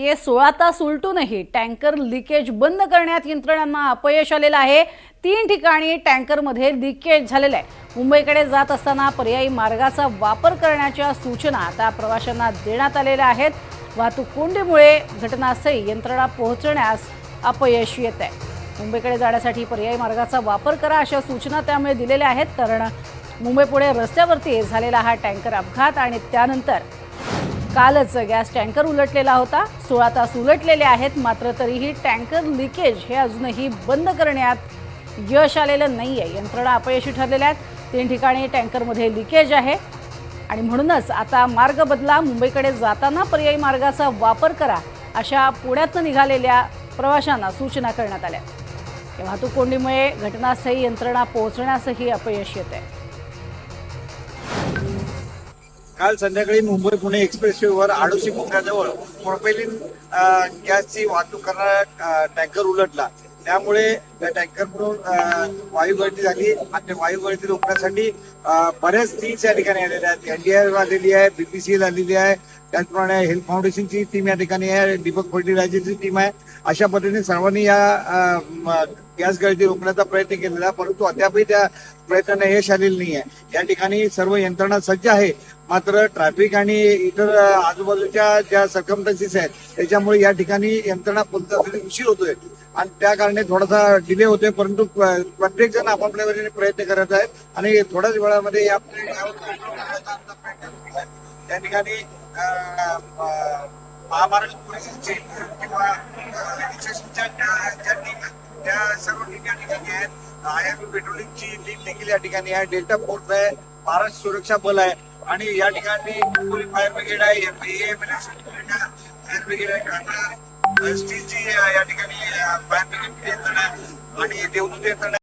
हे 16 तास उलटूनही टँकर लिकेज बंद करण्यात यंत्रणांना अपयश आलेलं आहे। 3 ठिकाणी टँकरमध्ये लिकेज झालेलं आहे। मुंबईकडे जात असताना पर्यायी मार्गाचा वापर करण्याच्या सूचना आता प्रवाशांना देण्यात आलेल्या आहेत। वाहतूक कोंडीमुळे घटनास्थळी यंत्रणा पोहोचण्यास अपयश येत आहे। मुंबईकडे जाण्यासाठी पर्यायी मार्गाचा वापर करा अशा सूचना त्यामुळे दिलेल्या आहेत, कारण मुंबई पुणे रस्त्यावरती झालेला हा टँकर अपघात आणि त्यानंतर कालच गॅस टँकर उलटलेला होता। 16 तास उलटलेले आहेत, मात्र तरीही टँकर लिकेज हे अजूनही बंद करण्यात यश आलेलं नाहीये। यंत्रणा अपयशी ठरलेल्या आहेत। 3 ठिकाणी टँकरमध्ये लिकेज आहे आणि म्हणूनच आता मार्ग बदला, मुंबईकडे जाताना पर्यायी मार्गाचा वापर करा अशा पुण्यातून निघालेल्या प्रवाशांना सूचना करण्यात आल्या। वाहतूक कोंडीमुळे घटनास्थळी यंत्रणा पोहोचण्यासही अपयश येत आहे। काल संध्याकाळी मुंबई पुणे एक्सप्रेसवेवर आडोशी बोगद्याजवळ प्रोपेलिन गॅसची वाहतूक करणारा टँकर उलटला। त्यामुळे त्या टँकरमधून वायू गळती झाली आणि वायू गळती रोखण्यासाठी बऱ्याच टीम्स या ठिकाणी आलेल्या आहेत। एनडीआरएफ आलेली आहे, बीपीसीएल आलेली आहे, त्याचप्रमाणे हेल्थ फाउंडेशनची टीम या ठिकाणी आहे, दीपक फर्टिलायझरची टीम आहे। अशा पद्धतीने सर्वांनी या गॅस गळती रोखण्याचा प्रयत्न केलेला आहे, परंतु अद्यापही त्या प्रयत्नांना यश आलेलं नाही आहे। या ठिकाणी सर्व यंत्रणा सज्ज आहे, मात्र ट्रॅफिक आणि इतर आजूबाजूच्या ज्या सर्कमस्टन्सेस आहेत त्याच्यामुळे या ठिकाणी यंत्रणा पोहोचण्यासाठी उशीर होतोय आणि त्या कारणे थोडासा डिले होतोय, परंतु प्रत्येक जण आपापल्या वेळेने प्रयत्न करत आहेत आणि थोड्याच वेळामध्ये या त्या ठिकाणी महामार्ग पोलिसांची किंवा त्या सर्व ठिकाणी आहेत। आयआरपी पेट्रोलिंगची टीम देखील या ठिकाणी आहे, डेल्टा फोर्स आहे, महाराष्ट्र सुरक्षा बल आहे आणि या ठिकाणी मुंबई फायर ब्रिगेड आहे, फायर ब्रिगेड आहे, टाटा स्टीलची या ठिकाणी फायर ब्रिगेड यंत्रणा आणि देवदूत यंत्रणा